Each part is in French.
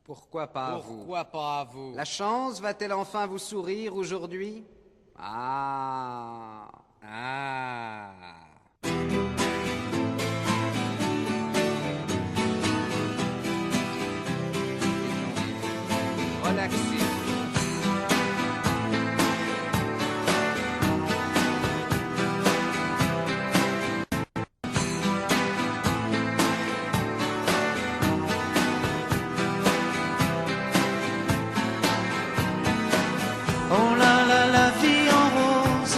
Pourquoi pas à vous? Pourquoi pas à vous? La chance va-t-elle enfin vous sourire aujourd'hui? Ah. Ah. Relaxez. Oh là là, la vie en rose,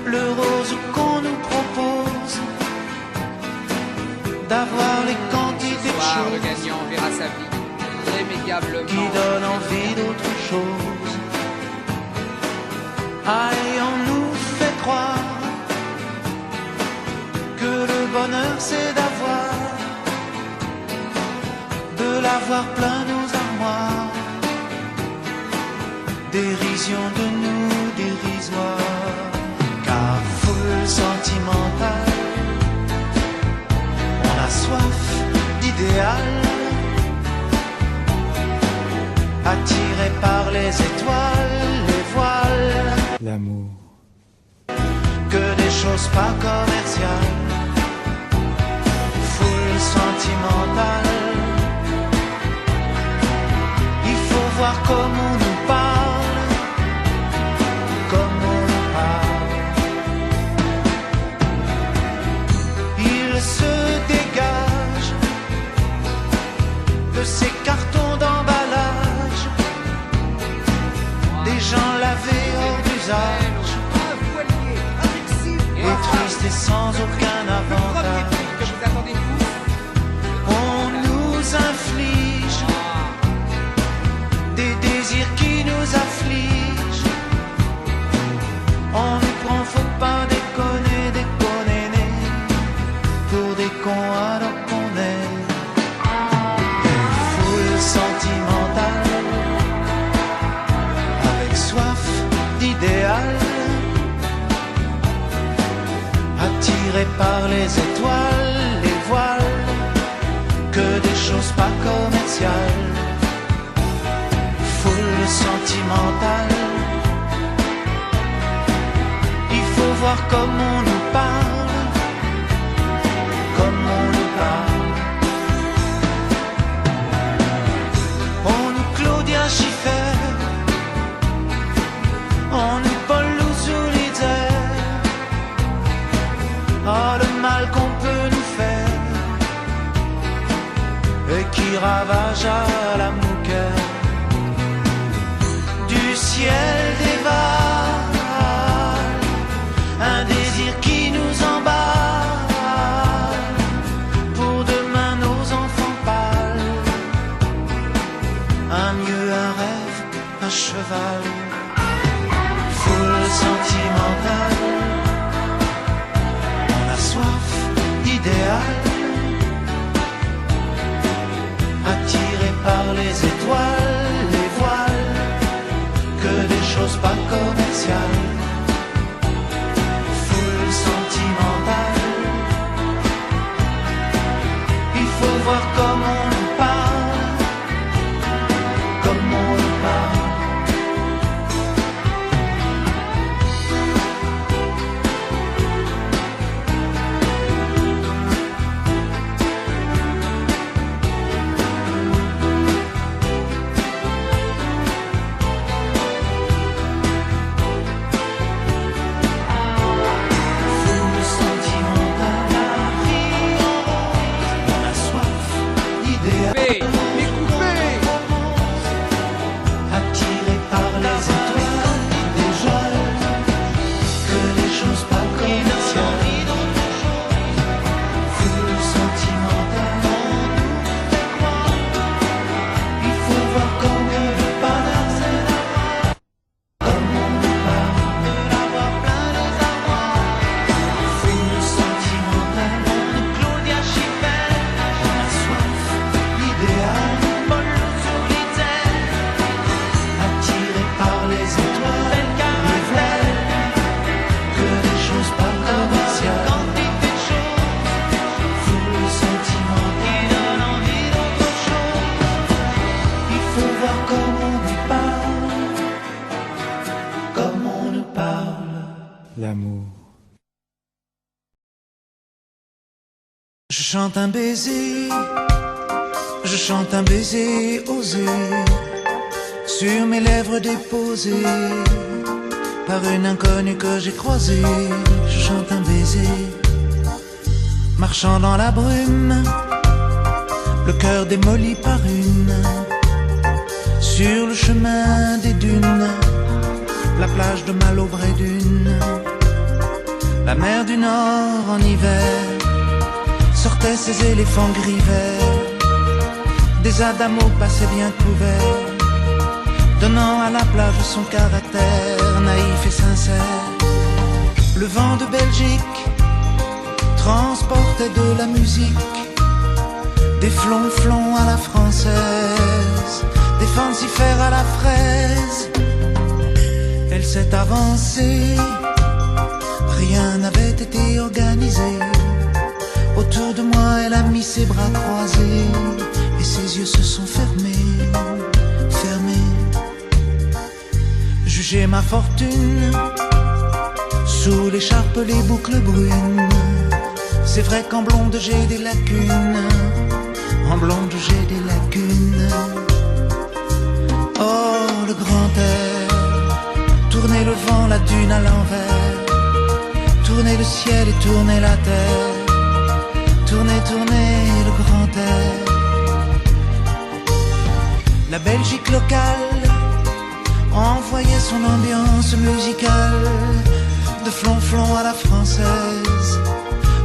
le rose qu'on nous propose, d'avoir les quantités de Ce soir, le choses gagnant verra sa vie irrémédiablement qui donnent envie d'autre chose. Allez, on nous fait croire que le bonheur c'est de l'avoir plein nos armoires. Dérision de nous dérisoire, car foule sentimentale, on a soif d'idéal, attiré par les étoiles, les voiles, L'amour. que des choses pas commerciales, foule sentimentale, il faut voir comment on nous parle, comme on nous parle. Il se dégage de ces cartons d'emballage, des gens lavés hors d'usage, et tristes et sans aucun avantage. que vous attendez tous. On nous inflige des désirs qui nous affligent. On nous prend, faut pas déconner, déconner, pour des cons alors qu'on est des foules sentimentales, avec soif d'idéal, attirés par les étoiles, les voiles, que des choses pas commerciales, foule sentimentale. Il faut voir comme on nous parle, comme on nous parle. On nous Claudia Schiffer, on nous Paul Louzoulidzer. Oh, le mal qu'on peut nous faire et qui ravage à la mouquette du ciel dévale, un désir qui nous emballe, pour demain nos enfants pâles, un mieux, un rêve, un cheval, foule sentimentale, on a soif d'idéal, attiré par les étoiles, les voiles, que des choses pas commerciales, foule sentimentale. Il faut voir comment on nous parle, comme on nous parle. Foule sentimentale, la vie en rose, on a soif d'idéal. Les coupés. Attiré par les étoiles, des joies, que des choses pas commerciales, foule sentimentale, il faut voir comme on nous parle, comme on nous parle, de l'avoir plein nos armoires, foule sentimentale, on nous Claudia Schiffer, on a soif d'idéal. chante un baiser, je chante un baiser osé, sur mes lèvres déposées, par une inconnue que j'ai croisée. Je chante un baiser, marchant dans la brume, le cœur démoli par une, sur le chemin des dunes, la plage de Malaubre et d'une, la mer du Nord en hiver, sortaient ces éléphants gris verts, des adamos passaient bien couverts, donnant à la plage son caractère naïf et sincère. Le vent de Belgique transportait de la musique, des flonflons à la française, des fancifères à la fraise. Elle s'est avancée, rien n'avait été organisé. Autour de moi, elle a mis ses bras croisés et ses yeux se sont fermés, fermés. Jugez ma fortune, sous l'écharpe les boucles brunes. C'est vrai qu'en blonde j'ai des lacunes, en blonde j'ai des lacunes. Oh, le grand air, tournez le vent, la dune à l'envers, tournez le ciel et tournez la terre, tournez, tournez le grand air. La Belgique locale envoyait son ambiance musicale, de flonflon à la française,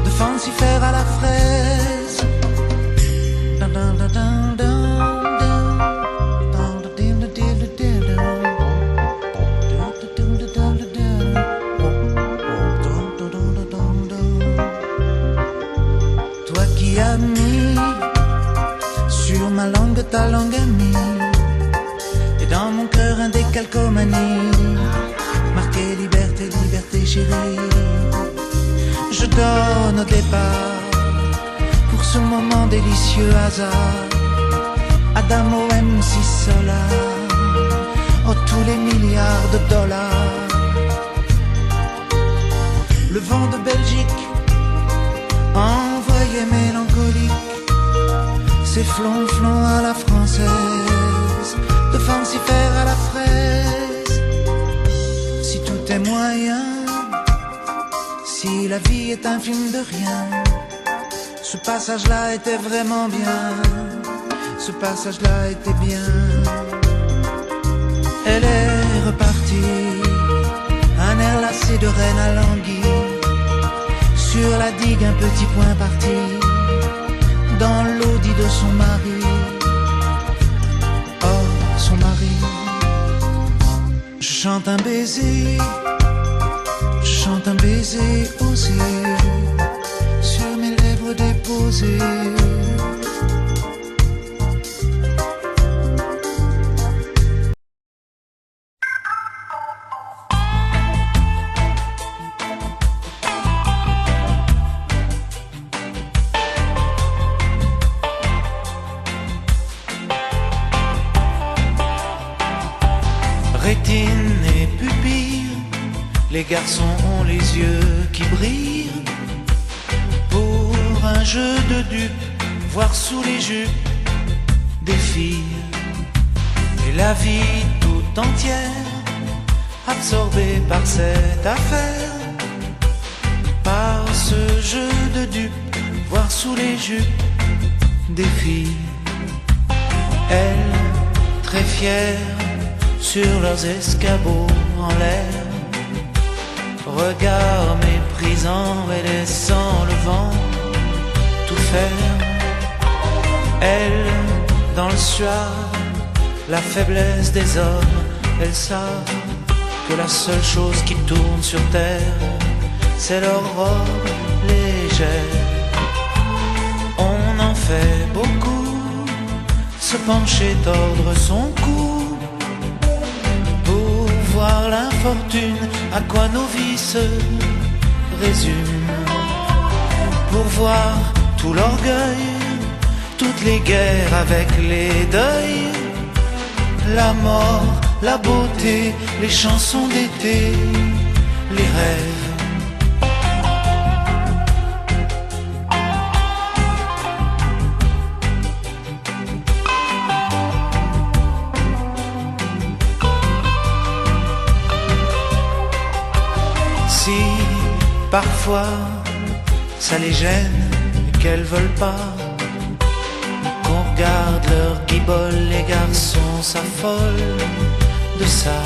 de fancifère à la fraise. Toi qui as mis sur ma langue ta langue amie, et dans mon cœur un décalcomanie, marqué liberté, liberté chérie. Je donne au départ, pour ce moment délicieux hasard, Adamo MC Solar, oh tous les milliards de dollars. Le vent de Belgique envoyait mélancolique, ses flonflons à la française, de fancifère à la fraise. Si tout est moyen, si la vie est un film de rien, ce passage-là était vraiment bien, ce passage-là était bien. Elle est repartie, un air lassé de reine à languille, sur la digue un petit point parti, dans l'audit de son mari. Oh, son mari. Je chante un baiser, je chante un baiser osé, sur mes lèvres déposées. Rétine et pupille, les garçons ont les yeux qui brillent, pour un jeu de dupes, voir sous les jupes des filles. Et la vie tout entière, absorbée par cette affaire, par ce jeu de dupes, voir sous les jupes des filles. Elle, très fière, sur leurs escabeaux en l'air, regard méprisant et laissant le vent tout faire. Elle, dans le suave, la faiblesse des hommes, elles savent que la seule chose qui tourne sur terre, c'est leur robe légère. On en fait beaucoup, se pencher, tordre son cou, voir l'infortune, à quoi nos vies se résument, pour voir tout l'orgueil, toutes les guerres avec les deuils, la mort, la beauté, les chansons d'été, les rêves. Parfois, ça les gêne qu'elles veulent pas qu'on regarde leur guibole. Les garçons s'affolent de ça.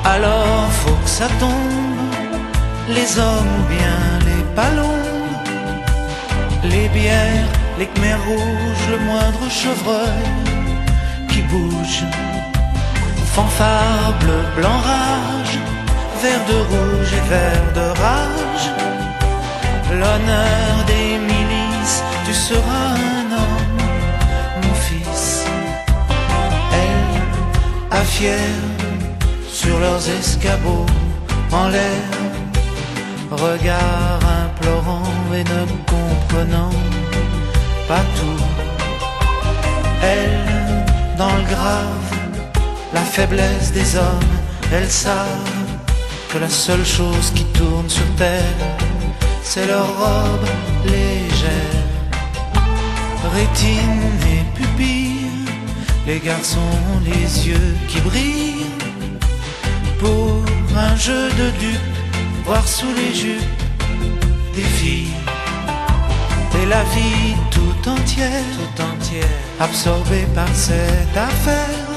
Alors faut que ça tombe, les hommes ou bien les ballons, les bières, les khmers rouges, le moindre chevreuil qui bouge. Fanfare bleu, blanc, rage, vert de rouge et vert de rage. L'honneur des milices, tu seras un homme, mon fils. Elle, à fière, sur leurs escabeaux, en l'air, regard implorant et ne comprenant pas tout. Elle, dans le grave, la faiblesse des hommes, elles savent que la seule chose qui tourne sur terre, c'est leur robe légère. Rétine et pupille, les garçons ont les yeux qui brillent. Pour un jeu de dupes, voir sous les jupes des filles. Et la vie tout entière, absorbée par cette affaire,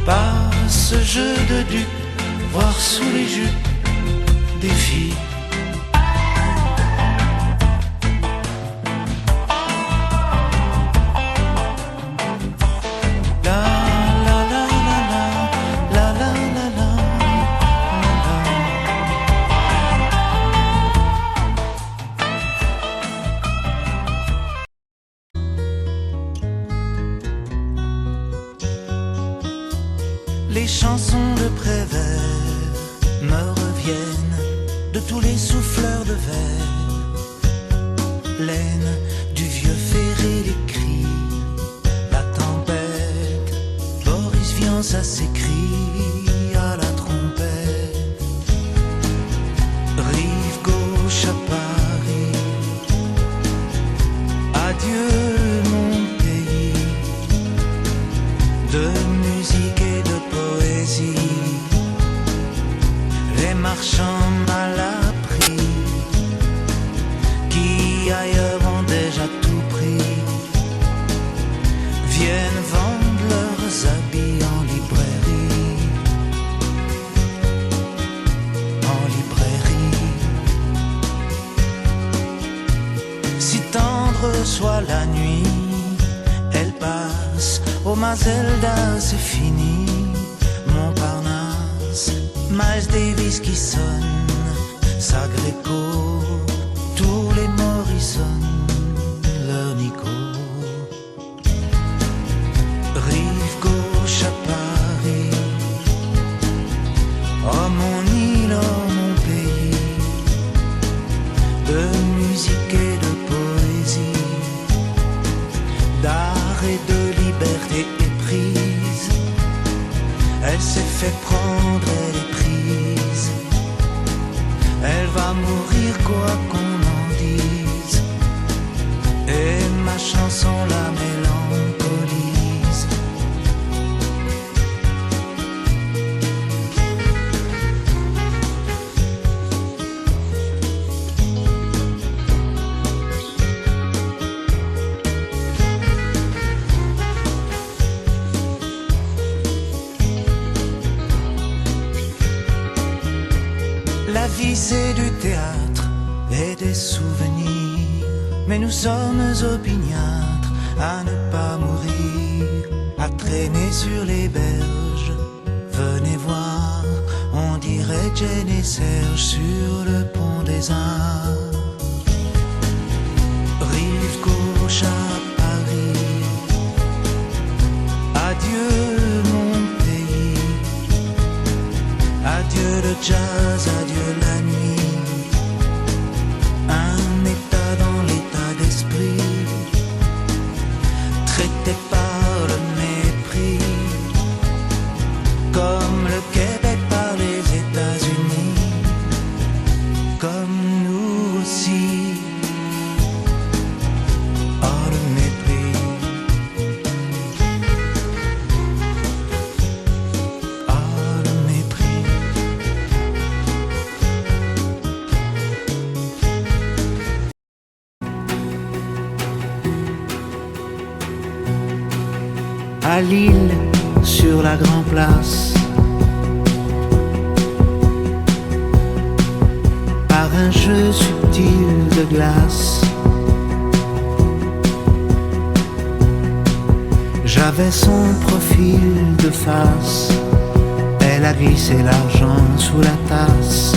par ce jeu de dupes, voir sous les jupes des filles. Les chansons de Prévert me reviennent de tous les souffleurs de verre. Laine du vieux ferré, les cris, la tempête. Boris Vian, ça s'écrie à la trompette. Rive gauche à Paris, adieu mon pays. De musique et de poésie, les marchands mal appris, qui ailleurs ont déjà tout pris, viennent vendre leurs habits en librairie. En librairie. Si tendre soit la nuit, elle passe au Mazelda, c'est fini. Montparnasse, Miles Davis qui sonne, Sagreco, tous les Morrison, leur Nico. Rive gauche à Paris, oh mon île, oh mon pays, de musique et de poésie, d'art et de liberté éprise. Elle s'est fait prendre, elle est prise. Elle va mourir quoi qu'on en dise. Et ma chanson la mélancolise. La vie c'est du théâtre et des souvenirs, mais nous sommes opiniâtres à ne pas mourir, à traîner sur les berges. Venez voir, on dirait Jane et Serge sur le pont des Arts. Rive gauche à Paris, adieu mon pays, adieu le jazz, adieu la nuit, un état dans l'état d'esprit, traité par le mépris, comme le Québec par les États-Unis, comme nous aux à Lille sur la Grand Place, par un jeu subtil de glace. J'avais son profil de face, elle a glissé l'argent sous la tasse.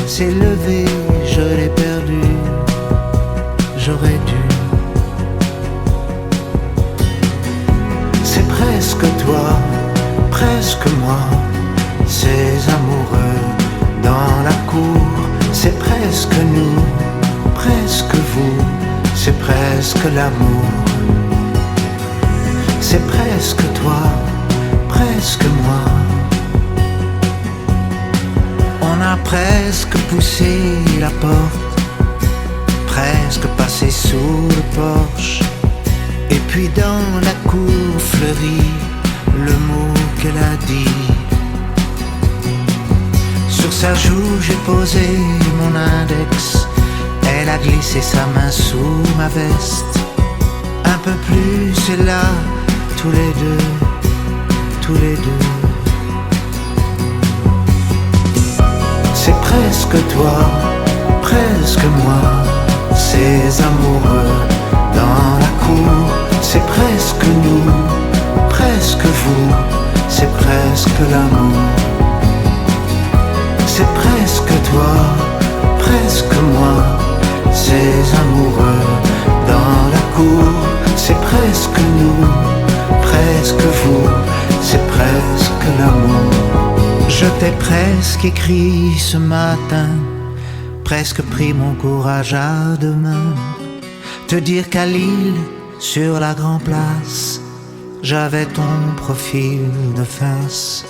S'est levé, je l'ai perdu, j'aurais dû. C'est presque toi, presque moi, ces amoureux dans la cour. C'est presque nous, presque vous, c'est presque l'amour. C'est presque toi, presque moi. On a presque poussé la porte, presque passé sous le porche. Et puis dans la cour fleurit le mot qu'elle a dit. Sur sa joue j'ai posé mon index, elle a glissé sa main sous ma veste. Un peu plus et là, tous les deux, tous les deux. C'est presque toi, presque moi, ces amoureux dans la cour. C'est presque nous, presque vous, c'est presque l'amour. C'est presque toi, presque moi, ces amoureux dans la cour. C'est presque nous, presque vous, c'est presque l'amour. Je t'ai presque écrit ce matin, presque pris mon courage à deux mains, te dire qu'à Lille, sur la Grand Place, j'avais ton profil de face.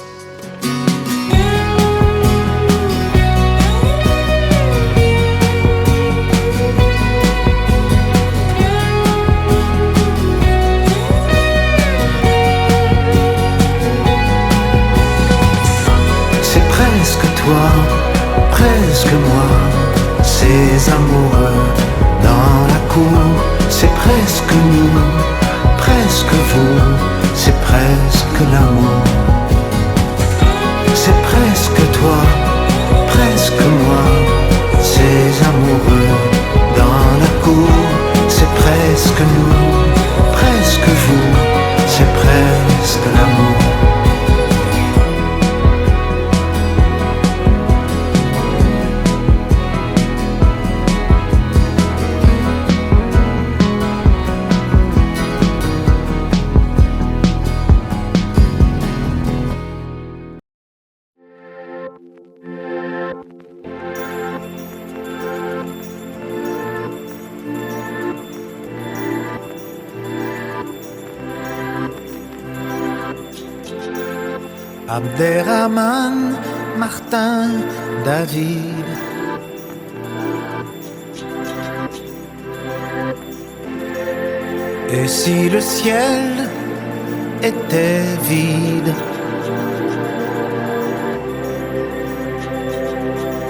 C'est presque toi, presque moi, ces amoureux dans la cour. C'est presque nous, presque vous, c'est presque l'amour. C'est presque toi, presque moi, ces amoureux dans la cour. C'est presque nous, presque vous, c'est presque l'amour. Abderrahman, Martin, David. Et si le ciel était vide?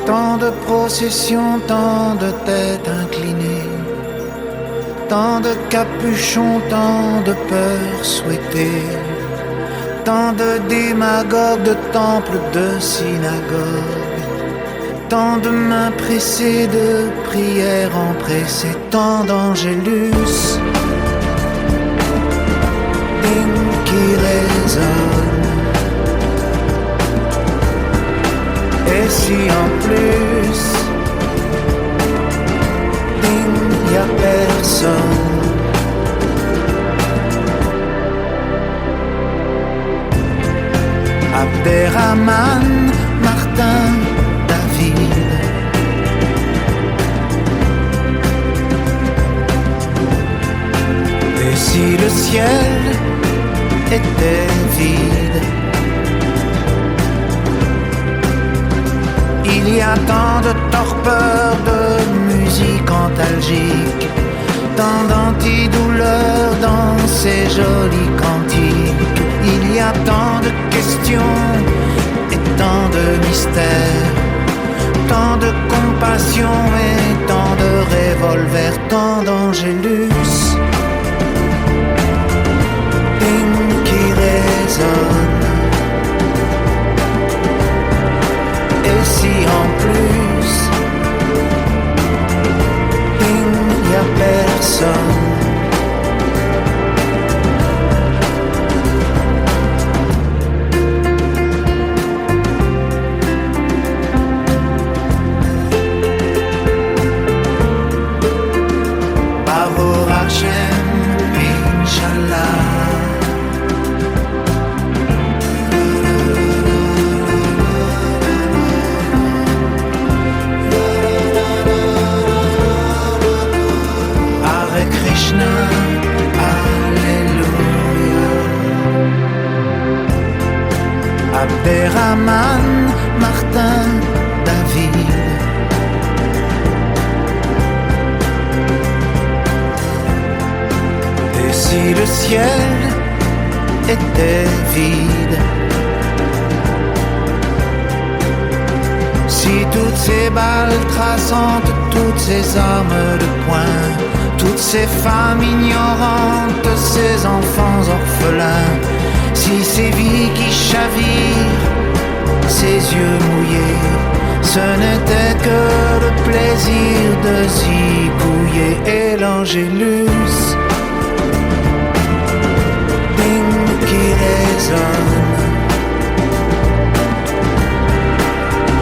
Tant de processions, tant de têtes inclinées, tant de capuchons, tant de peurs souhaitées, tant de démagogues, de temples, de synagogues, tant de mains pressées, de prières empressées, tant d'angélus qui résonnent. Et si en plus il n'y a personne? Abderrahman, Martin, David. Et si le ciel était vide? Il y a tant de torpeur, de musique antalgique, tant d'antidouleurs dans ces jolis cantiques. Il y a tant de questions et tant de mystères, tant de compassion et tant de revolvers, tant d'angélus Krishna, Alléluia. Abderrahman, Martin, David. Et si le ciel était vide, si toutes ces balles traçantes, toutes ces armes de poing, toutes ces femmes ignorantes, ces enfants orphelins, si ces vies qui chavirent, ces yeux mouillés, ce n'était que le plaisir de zigouiller. Et l'angélus, ding qui résonne.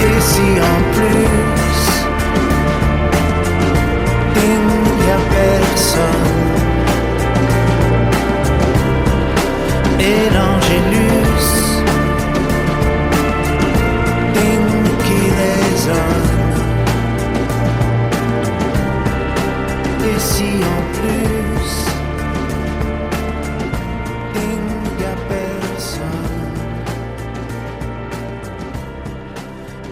Et si en plus, ding, y a personne. Et l'angélus, ding qui résonne. Et si en plus, ding, y a personne.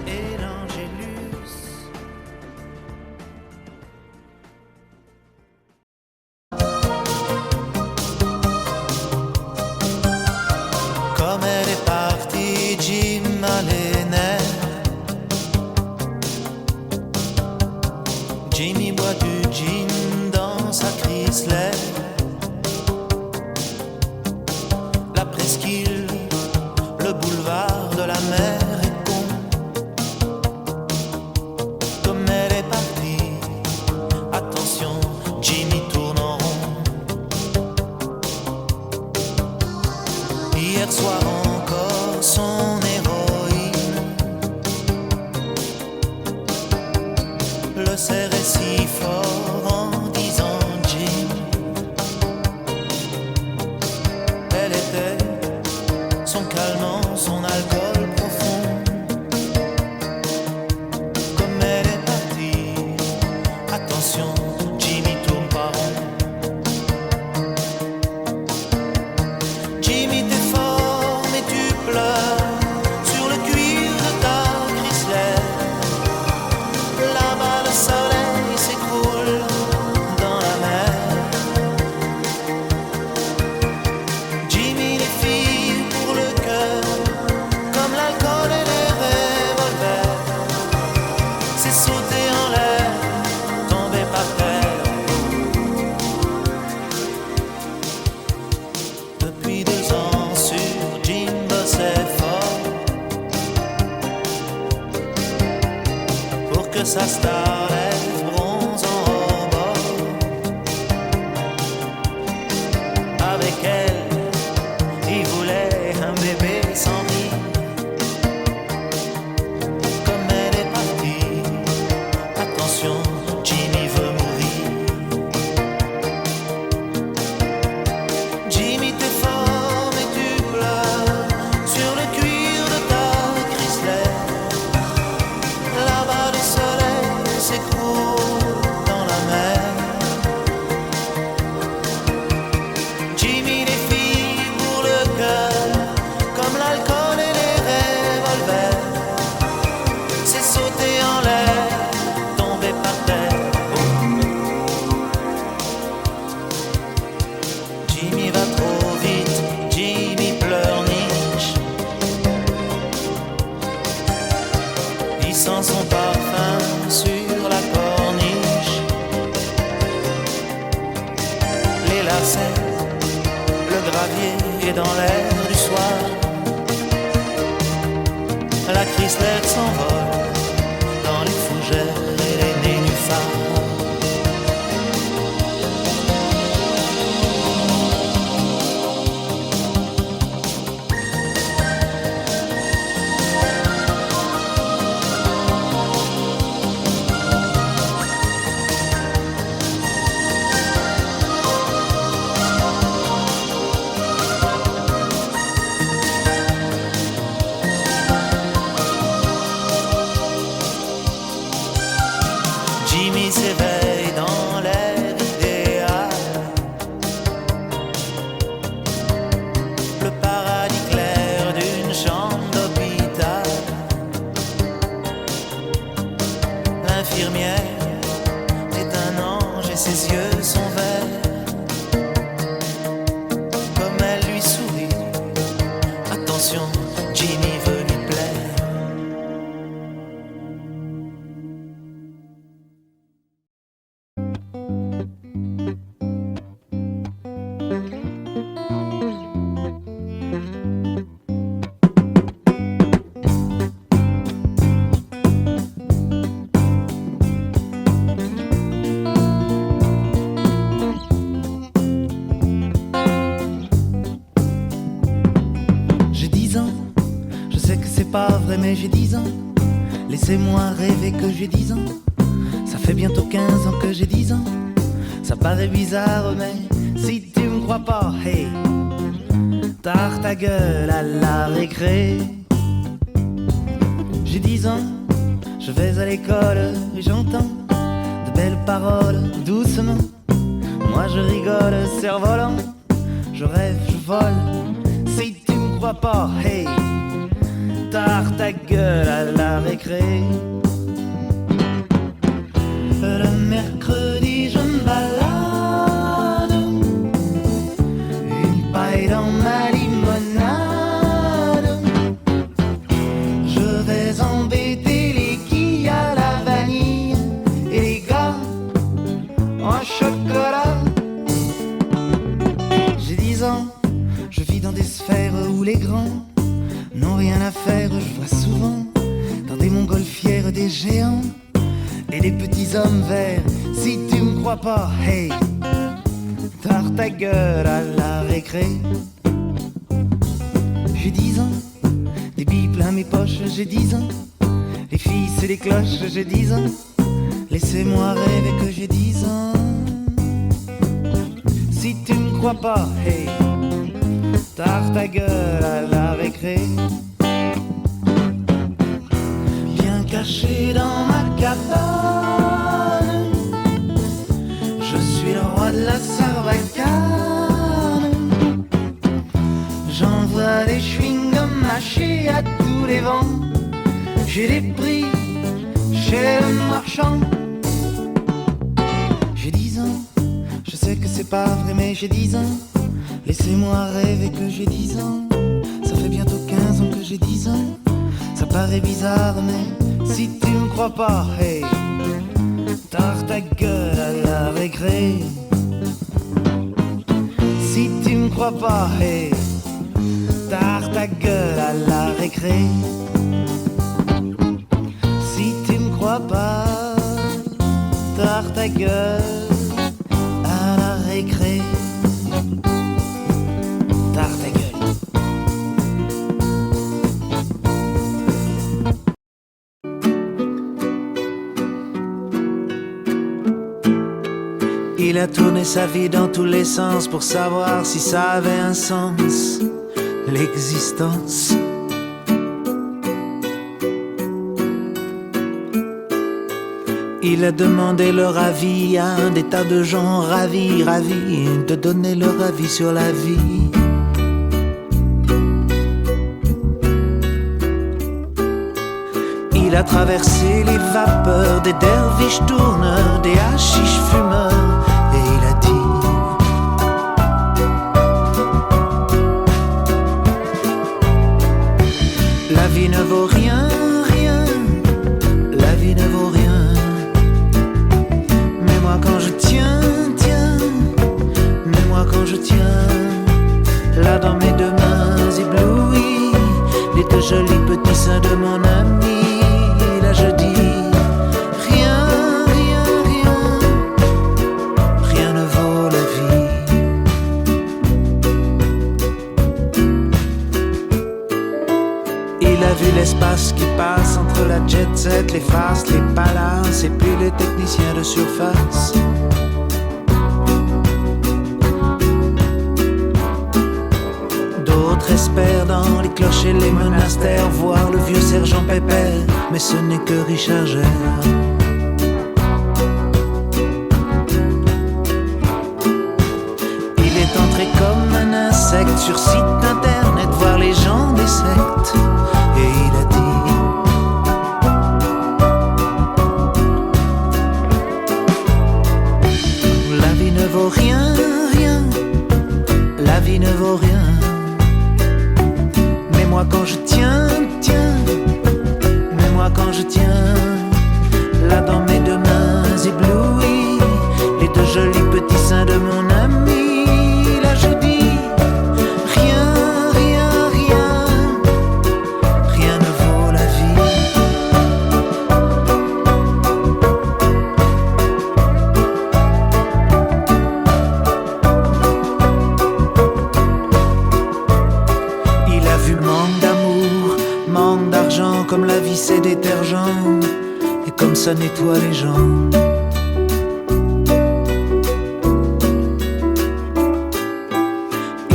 Et l'angélus. Comme elle est partie, Jim a les nerfs. Jimmy boit du gin dans sa Chrysler. La presqu'île, le boulevard de la mer est con. Comme elle est partie, attention, Jimmy tourne en rond. Hier soir encore, son héroïne le serrait si fort en disant Jim. Elle était son calmant, son alcool profond. Comme elle est partie, attention, Jimmy tourne pas rond. Jimmy, t'es fort, mais tu pleures sur le cuir de ta Chrysler. Là-bas, le soleil s'écroule dans la mer. Jimmy, les filles pour le cœur, comme l'alcool et les revolvers. C'est sauter en l'air, tomber par terre. Depuis 2 ans sur Jim bossait fort pour que sa star lève bronze en rebord. Avec elle, il voulait un bébé sans vie. Comme elle est partie, attention, Jimmy veut mourir. Jimmy, t'es fort, mais tu pleures sur le cuir de ta Chrysler. Là-bas, le soleil s'écroule dans la mer. Jimmy, les filles pour le cœur, comme l'alcool et les revolvers. C'est sauter en l'air, tomber par terre. Jimmy va trop vite, Jimmy pleurniche. Il sent son parfum sur la corniche. Les lacets, le gravier est dans l'air du soir. La Chrysler s'envole dans les fougères et les nénuphars. pas vrai mais j'ai 10 ans. Laissez-moi rêver que j'ai 10 ans. Ça fait bientôt 15 ans que j'ai 10 ans. Ça paraît bizarre mais si tu me crois pas, hey, tard ta gueule à la récré. J'ai 10 ans, je vais à l'école et j'entends de belles paroles doucement. Moi je rigole, cerf-volant, je rêve, je vole. Si tu me crois pas, hey, tard ta gueule à la récré. Le mercredi je me balade, une paille dans ma limonade. Je vais embêter les quilles à la vanille et les gars en chocolat. J'ai 10 ans, je vis dans des sphères où les grands n'ont rien à faire. Je vois souvent dans des montgolfières des géants et des petits hommes verts. Si tu me crois pas, hey, tard ta gueule à la récré. J'ai 10 ans, des billes plein mes poches, j'ai 10 ans. Les filles c'est des cloches, j'ai 10 ans. Laissez-moi rêver que j'ai 10 ans. Si tu me crois pas, hey, tard ta gueule à la récré. Bien caché dans ma cabane, je suis le roi de la sarbacane. J'envoie des chewing-gums mâchés à tous les vents. J'ai des prix chez le marchand. J'ai 10 ans, je sais que c'est pas vrai mais j'ai 10 ans. Laissez-moi rêver que j'ai 10 ans. Ça fait bientôt 15 ans que j'ai 10 ans. Ça paraît bizarre mais si tu me crois pas, hey, tard ta gueule à la récré. Si tu me crois pas, hey, tard ta gueule à la récré. Si tu me crois pas, tard ta gueule à la récré. Tard ta gueule. Il a tourné sa vie dans tous les sens pour savoir si ça avait un sens, l'existence. Il a demandé leur avis à un des tas de gens ravis, ravis de donner leur avis sur la vie. Il a traversé les vapeurs des derviches tourneurs, des hashish fumeurs, et il a dit: la vie ne vaut rien, rien, la vie ne vaut rien. Mais moi quand je tiens, tiens, mais moi quand je tiens, là dans mes deux mains éblouies, les deux jolis petits seins de mon ami. Là je dis rien, rien, rien, rien ne vaut la vie. Il a vu l'espace qui passe entre la jet set, les faces, les palaces et puis les techniciens de surface. D'autres espèrent dans les cloches et les monastères voir le vieux sergent Pépère, mais ce n'est que Richard Gere. Il est entré comme un insecte sur site internet voir les gens des sectes, et il a dit: la vie ne vaut rien, rien, la vie ne vaut rien. Mais moi quand je tiens, tiens, mais moi quand je tiens, là dans mes deux mains éblouies, les deux jolis petits seins de mon ami, là je dis rien, rien, rien, rien ne vaut la vie. comme la vie c'est détergent, et comme ça nettoie les gens.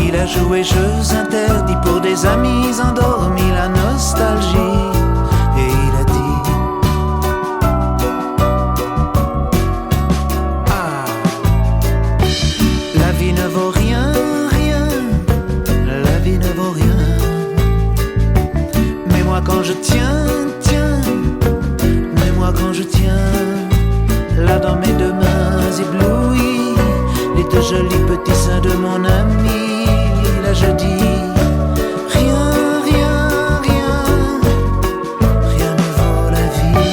Il a joué jeux interdits pour des amis endormis, la nostalgie. Et il a dit: ah, la vie ne vaut rien, rien, la vie ne vaut rien. Mais moi quand je tiens, tiens, mais moi quand je tiens, là dans mes deux mains éblouies, les deux jolis petits seins de mon ami. Là je dis: rien, rien, rien, rien ne vaut la vie.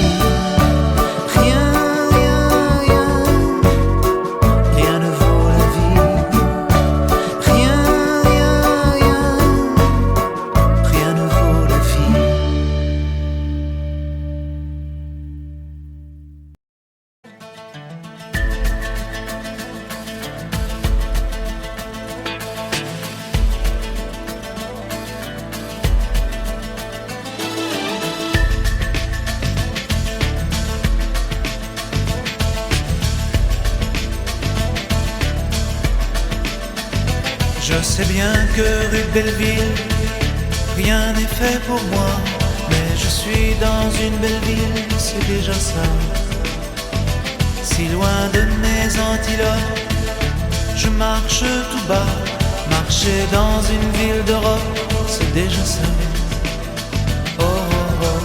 Rien, rien, rien, rien ne vaut la vie. Rien, rien, rien, rien ne vaut la vie. Je sais bien que rue Belleville, rien n'est fait pour moi, mais je suis dans une belle ville, c'est déjà ça. Si loin de mes antilopes, je marche tout bas, marcher dans une ville d'Europe, c'est déjà ça. Oh, oh, oh.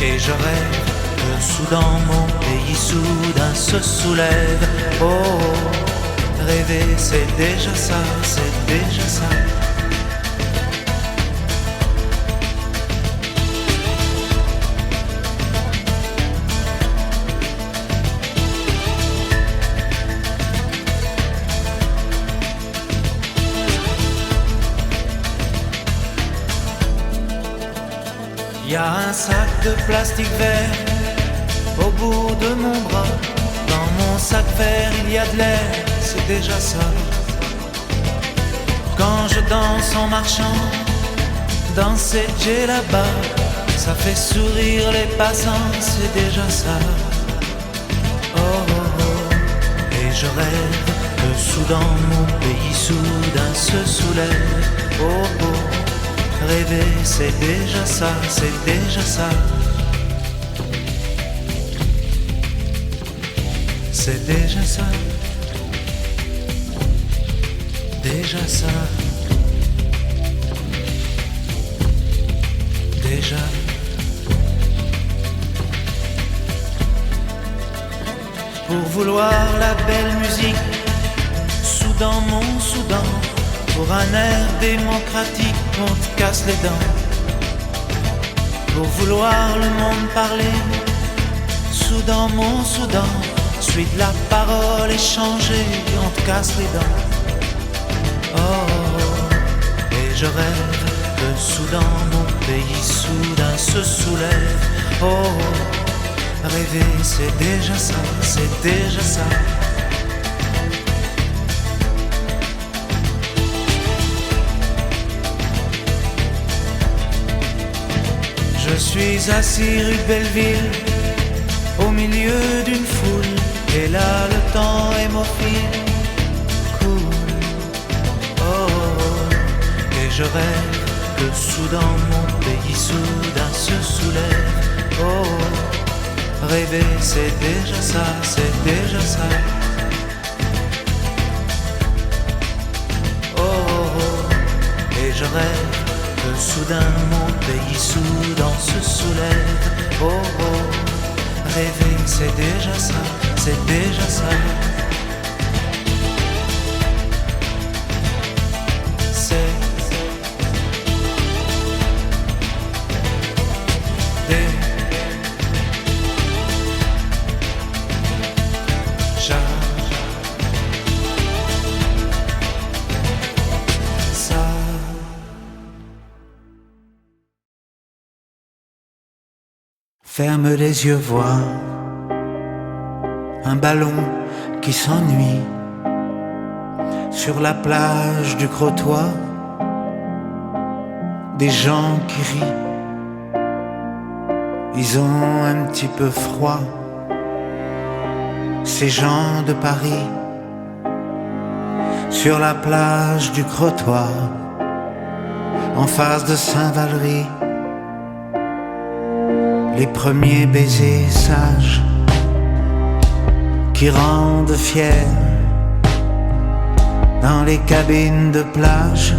Et je rêve que soudain mon pays soudain se soulève. Oh, oh. Rêver, c'est déjà ça, c'est déjà ça. Il y a un sac de plastique vert au bout de mon bras. Dans mon sac vert, il y a de l'air, c'est déjà ça. Quand je danse en marchant, danser j'ai là-bas, ça fait sourire les passants, c'est déjà ça. Oh, oh, oh. Et je rêve que soudain mon pays soudain se soulève. Oh, oh. Rêver, c'est déjà ça, c'est déjà ça. C'est déjà ça. Déjà ça. Déjà. Pour vouloir la belle musique, Soudan, mon Soudan, pour un air démocratique, on te casse les dents. Pour vouloir le monde parler, Soudan, mon Soudan, suite la parole échangée, on te casse les dents. Oh, oh, oh. Et je rêve que soudain mon pays soudain se soulève. Oh, oh. Rêver, c'est déjà ça, c'est déjà ça. Je suis assis rue Belleville, au milieu d'une foule, et là le temps hémophile coule. Oh, oh, oh. Et je rêve que soudain mon pays soudain se soulève. Oh, oh. Rêver c'est déjà ça, c'est déjà ça. Oh, oh, oh. Et je rêve que soudain mon pays soudain se soulève. Oh, oh. Rêver c'est déjà ça, c'est déjà ça. C'est déjà ça. Ferme les yeux, vois un ballon qui s'ennuie sur la plage du Crotoy. Des gens qui rient Ils ont un petit peu froid, ces gens de Paris, sur la plage du Crottoir, en face de Saint-Valery. Les premiers baisers sages qui rendent fiers dans les cabines de plage.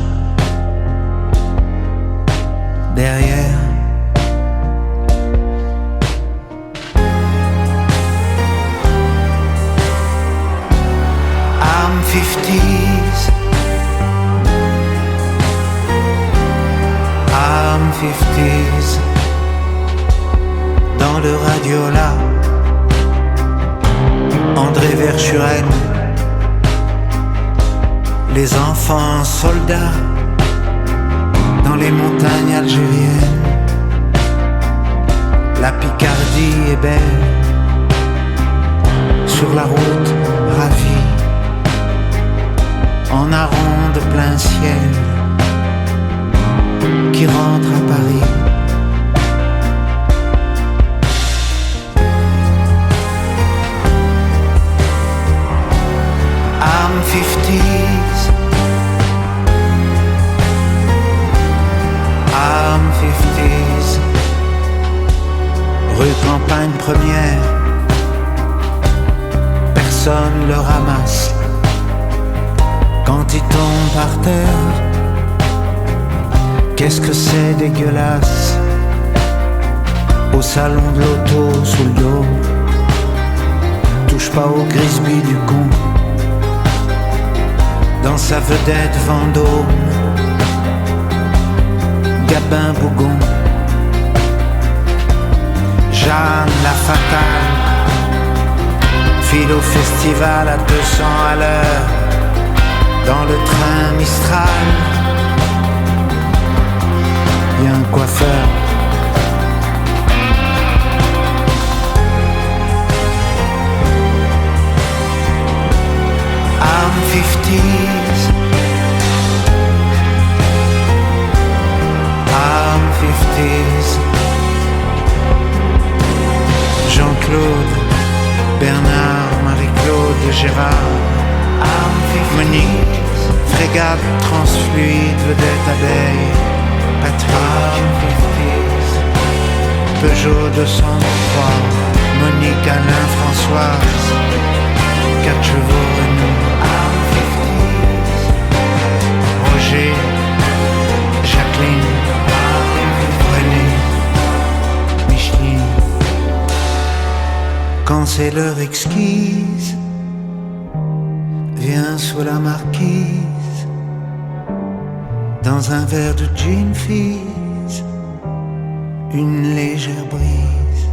Derrière, I'm 50s, I'm 50s, dans le radiola, André Verschuren, les enfants soldats dans les montagnes algériennes. La Picardie est belle, sur la route ravie, en hareng de plein ciel, qui rentre à Paris. I'm 50s, I'm 50s, rue Campagne Première, personne le ramasse. Quand il tombe par terre, qu'est-ce que c'est dégueulasse. Au salon de l'auto sous le dos, touche pas au Grisby du con. Dans sa vedette Vendôme, Gabin Bougon, Jeanne la fatale, file au festival à 200 à l'heure, dans le train Mistral. Y'a un coiffeur, I'm 50s, I'm 50s, Jean-Claude, Bernard, Marie-Claude, Gérard, I'm 50s, Monique, frégate, transfluide, vedette abeille, Patrick, Peugeot 203, Monique, Alain, Françoise, 4 chevaux Renault, Roger, Jacqueline, René, Micheline. Quand c'est l'heure exquise, viens sous la marquise, dans un verre de gin fizz, une légère brise.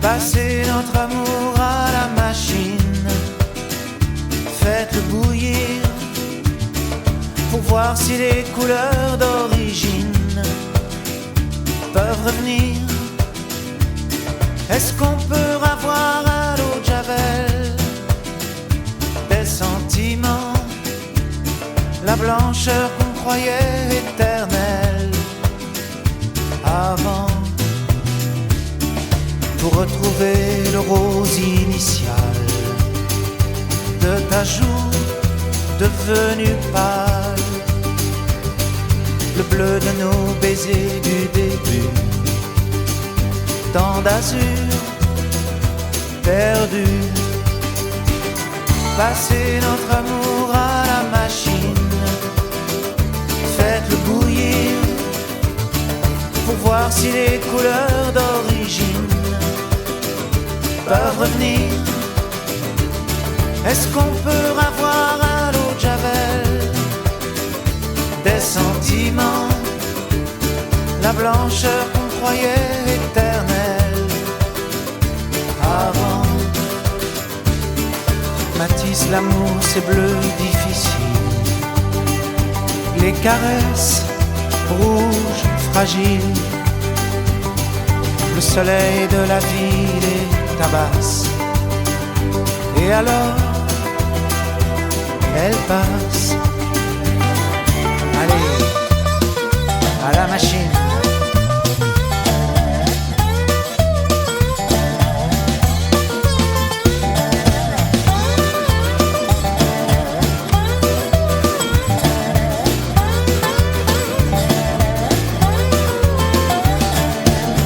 Passez notre amour à la machine, faites-le bouillir pour voir si les couleurs d'origine peuvent revenir. Est-ce qu'on peut avoir à l'eau de Javel des sentiments, la blancheur qu'on croyait éternelle avant, pour retrouver le rose initial de ta joue devenue pâle, le bleu de nos baisers du début, tant d'azur perdu. Passez notre amour à la machine, faites-le bouillir pour voir si les couleurs d'origine peuvent revenir. Est-ce qu'on peut avoir à l'eau de Javel des sentiments, la blancheur qu'on croyait éternelle avant? Matisse, l'amour c'est bleu difficile, les caresses rouges fragiles, le soleil de la ville est tabasse, et Et alors, elle passe. Allez, à la machine.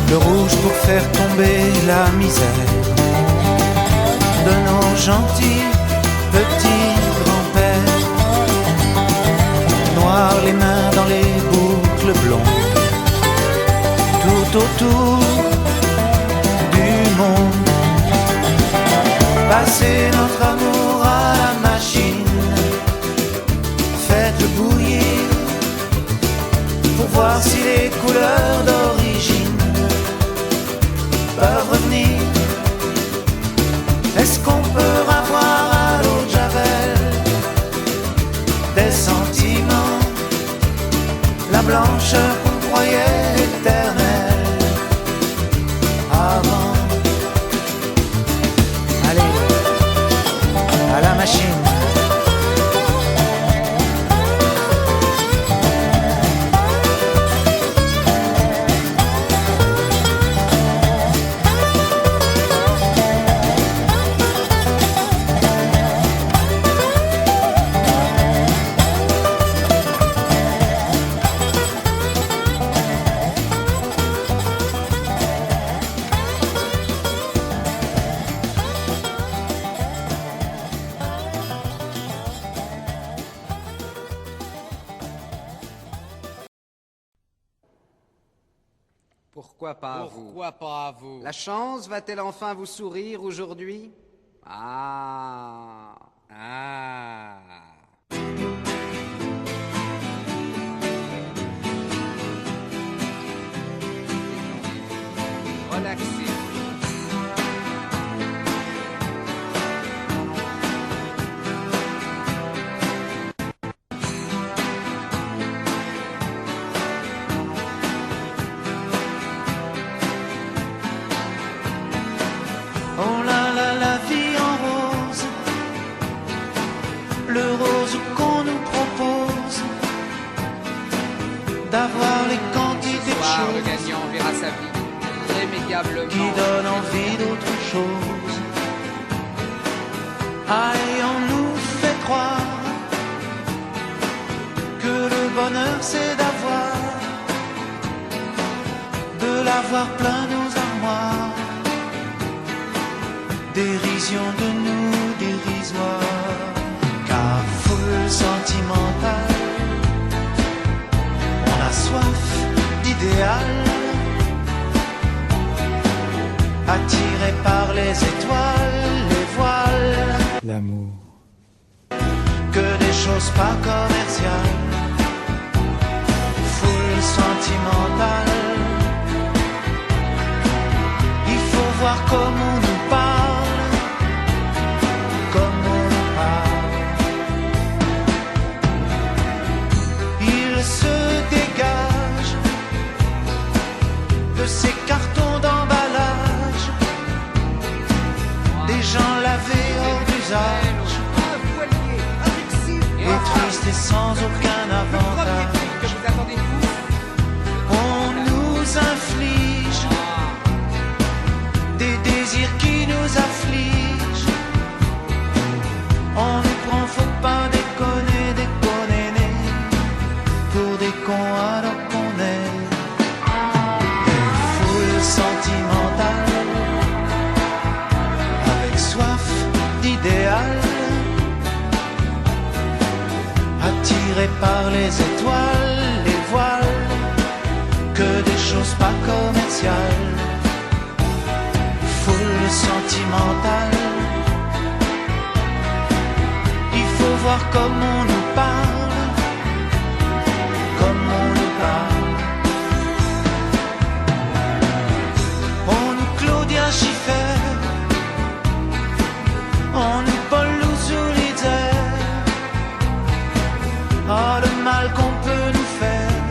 Le rouge pour faire tomber la misère de nos gentils petits grands-pères. Noir les mains dans les boucles blondes, tout autour du monde. Passez notre amour à la machine, faites-le bouillir pour voir si les couleurs d'origine peuvent revenir. Est-ce qu'on peut avoir à l'eau de Javel des sentiments, la blancheur qu'on croyait éternelle avant? Allez, à la machine. Pourquoi pas à vous? Pourquoi pas à vous? La chance va-t-elle enfin vous sourire aujourd'hui? Ah. Ah. Relaxez. Oh là là, la vie en rose, le rose qu'on nous propose, d'avoir les quantités de Soir, le choses gagnant verra sa vie irrémédiablement qui donnent envie d'autre chose. Allez, on nous fait croire que le bonheur c'est de l'avoir plein nos armoires. Dérision de nous dérisoire, car foule sentimentale, on a soif d'idéal, attiré par les étoiles, les voiles, l'amour, que des choses pas commerciales, foule sentimentale, il faut voir comment on nous parle, comme on nous parle. Il se dégage de ces cartons d'emballage, des gens lavés hors d'usage, un voilier avec 6 et tristes et sans aucun Le premier avantage. prix que vous attendez tous. On nous inflige des désirs qui nous affligent. On nous prend, faut pas déconner, déconner, pour des cons alors qu'on est des foules sentimentales, avec soif d'idéal, attirés par les étoiles, les voiles, que des choses pas commerciales, foule sentimentale. Il faut voir comme on nous parle, comme on nous parle. On nous Claudia Schiffer, on nous Paul Louzoulidzer. Oh, le mal qu'on peut nous faire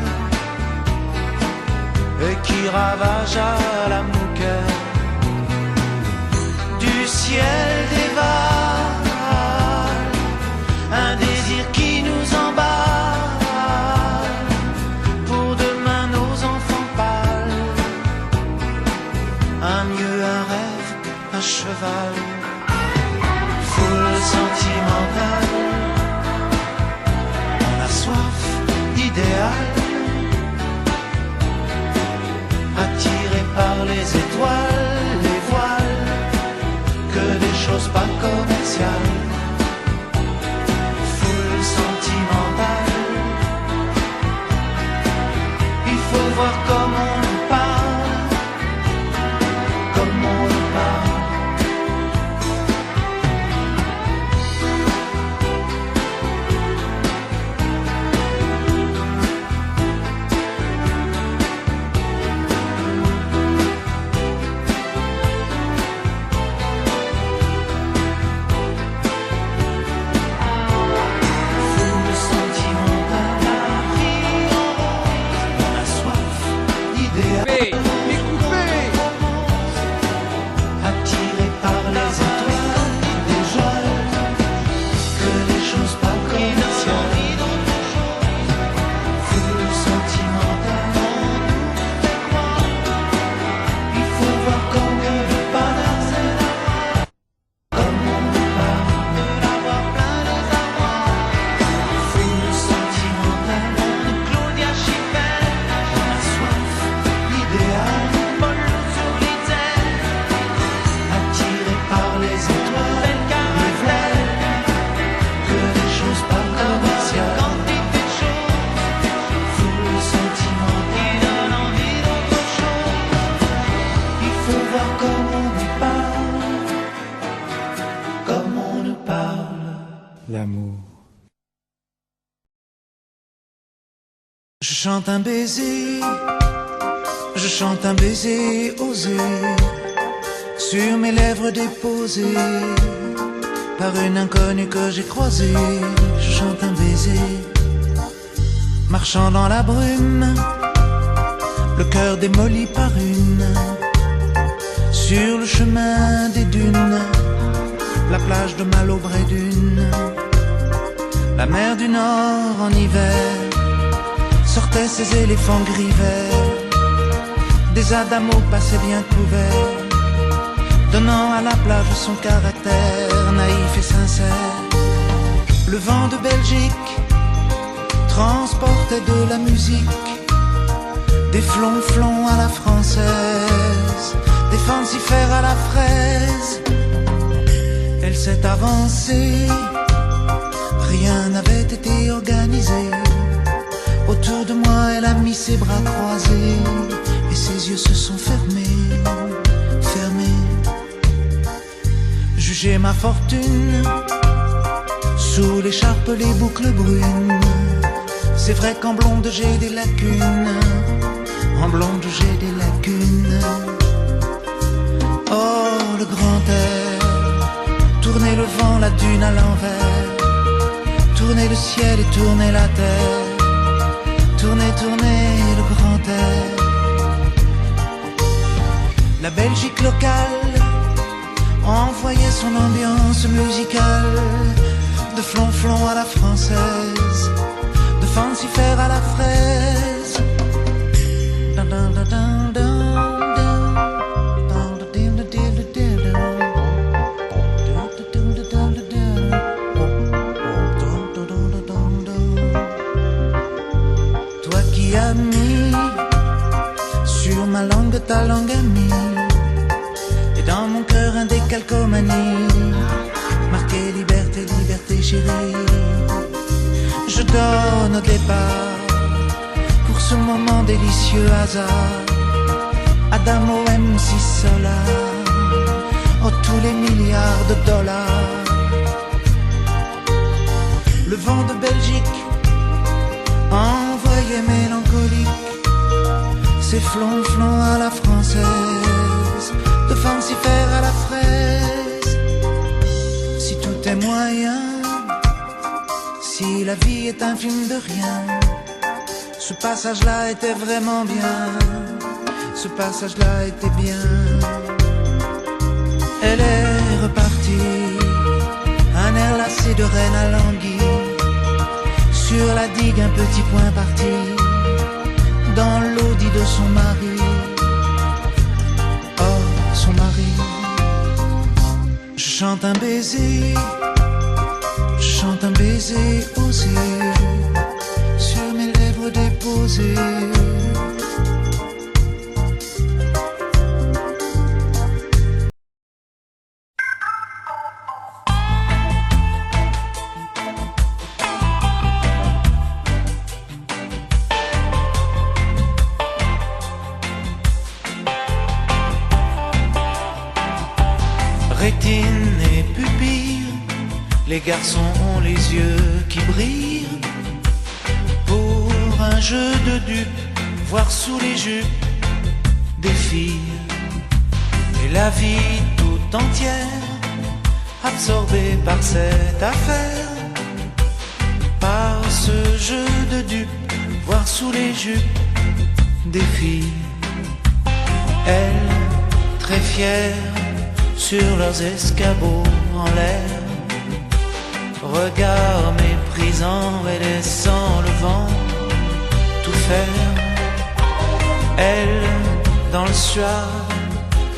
et qui ravage à la mouquette du ciel des vagues. comme on nous parle, comme on nous parle. L'amour. Je chante un baiser, je chante un baiser osé, sur mes lèvres déposées, par une inconnue que j'ai croisée. Je chante un baiser, marchant dans la brume, le cœur démoli par une, sur le chemin des dunes, la plage de Malo-Bray-Dunes, la mer du Nord en hiver, sortaient ces éléphants gris verts, des adamos passaient bien couverts, donnant à la plage son caractère naïf et sincère. Le vent de Belgique transportait de la musique, des flonflons à la française, des fancifères à la fraise. Elle s'est avancée, rien n'avait été organisé. Autour de moi, elle a mis ses bras croisés et ses yeux se sont fermés, fermés. Jugez ma fortune, sous l'écharpe les boucles brunes. C'est vrai qu'en blonde j'ai des lacunes, en blonde j'ai des lacunes. Oh, le grand air, tournez le vent, la dune à l'envers, tournez le ciel et tournez la terre, tournez, tournez le grand air. La Belgique locale envoyait son ambiance musicale, de flonflon à la française, de fancifère à la fraise. Toi qui as mis sur ma langue ta langue amie, et dans mon cœur un décalcomanie, marqué liberté, liberté chérie. Je donne au départ, pour ce moment délicieux hasard, Adamo MC Solar, oh tous les milliards de dollars. Le vent de Belgique envoyait mélancolique, ses flonflons à la française, de fancifère à la fraise. Si tout est moyen, si la vie est un film de rien, ce passage-là était vraiment bien, ce passage-là était bien. Elle est repartie, un air lassé de reine à l'anguille, sur la digue un petit point parti, dans l'audit de son mari. Oh, son mari. Je chante un baiser, je chante un baiser osé, sur mes lèvres déposées. Les garçons ont les yeux qui brillent pour un jeu de dupes, voir sous les jupes des filles. Et la vie tout entière absorbée par cette affaire, par ce jeu de dupes, voir sous les jupes des filles. Elles, très fières, sur leurs escabeaux en l'air, regard méprisant et laissant le vent tout faire. Elles, dans le soir,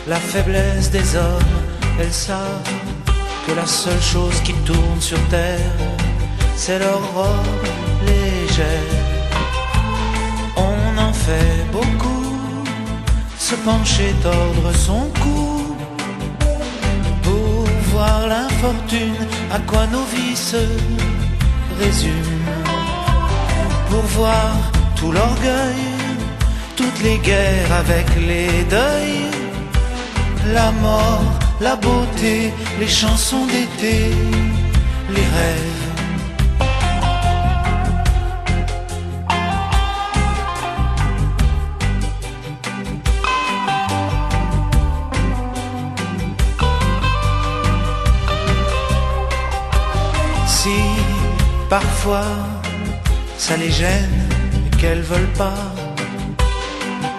la faiblesse des hommes, elles savent que la seule chose qui tourne sur terre, c'est leur robe légère. On en fait beaucoup, se pencher, tordre son cou, pour voir l'infortune, à quoi nos vies se résument, pour voir tout l'orgueil, toutes les guerres avec les deuils, la mort, la beauté, les chansons d'été, les rêves. Si parfois ça les gêne et qu'elles veulent pas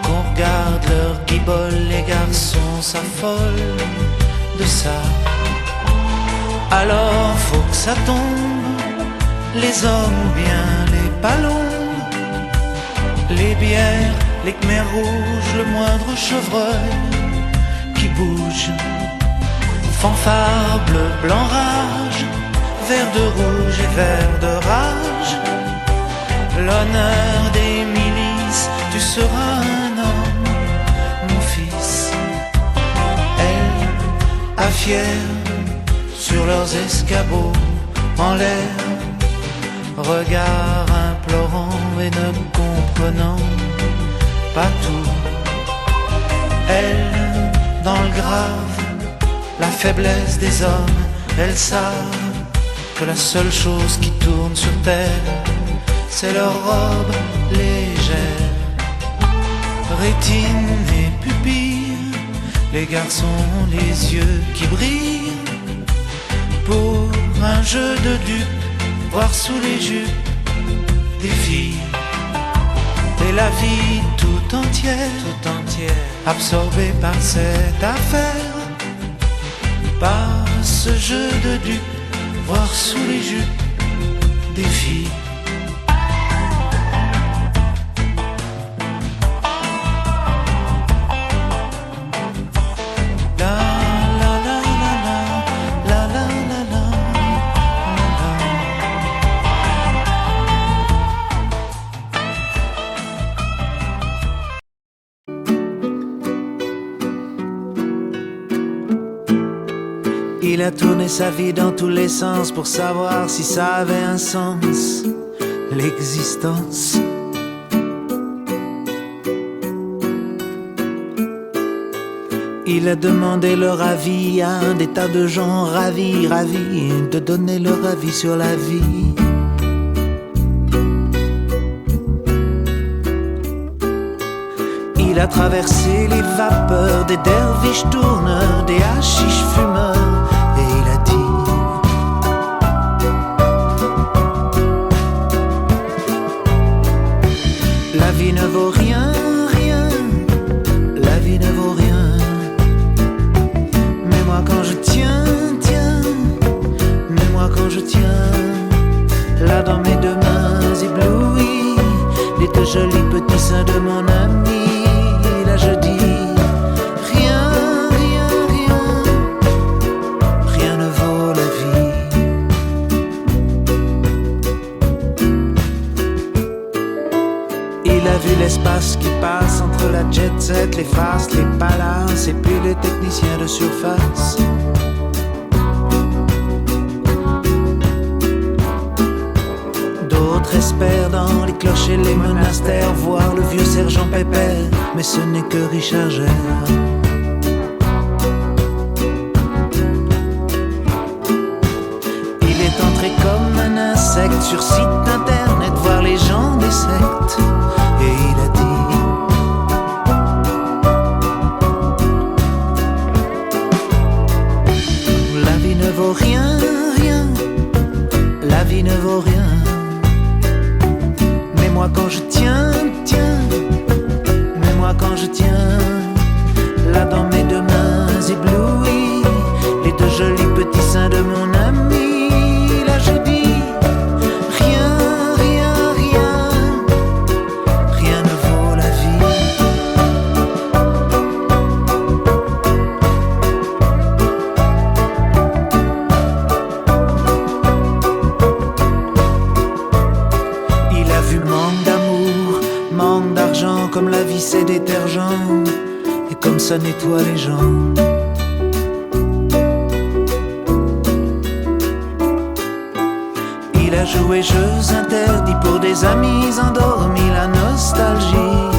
qu'on regarde leur guibole, les garçons s'affolent de ça. Alors faut que ça tombe, les hommes ou bien les ballons, les bières, les khmers rouges, le moindre chevreuil qui bouge. Fanfare bleu, blanc, rage, vert de rouge et vert de rage. L'honneur des milices, tu seras un homme, mon fils. Elles, à fiers, sur leurs escabeaux en l'air, regard implorant et ne comprenant pas tout. Elles, dans le grave, la faiblesse des hommes, elles savent que la seule chose qui tourne sur terre, c'est leur robe légère. Rétine et pupille, les garçons ont les yeux qui brillent pour un jeu de dupes, voir sous les jupes des filles. Et la vie tout entière, absorbée par cette affaire, par ce jeu de dupes, voir sous les jupes des filles. Il a tourné sa vie dans tous les sens pour savoir si ça avait un sens, l'existence. Il a demandé leur avis à un des tas de gens ravis de donner leur avis sur la vie. Il a traversé les vapeurs des derviches tourneurs, des hachiches fumeurs. La vie ne vaut rien, rien, la vie ne vaut rien. Mais moi quand je tiens, mais moi quand je tiens, là dans mes deux mains éblouies, les deux jolis petits seins de mon ami, là je dis, rien, rien, rien, rien ne vaut la vie. Il a vu l'espace qui passe entre la jet set, les faces, les palaces et puis les techniciens de surface. D'autres espèrent dans les clochers et les monastères voir le vieux sergent Pépère, mais ce n'est que Richard Gere. Il est et comme ça nettoie les gens. Il a joué jeux interdits pour des amis endormis, la nostalgie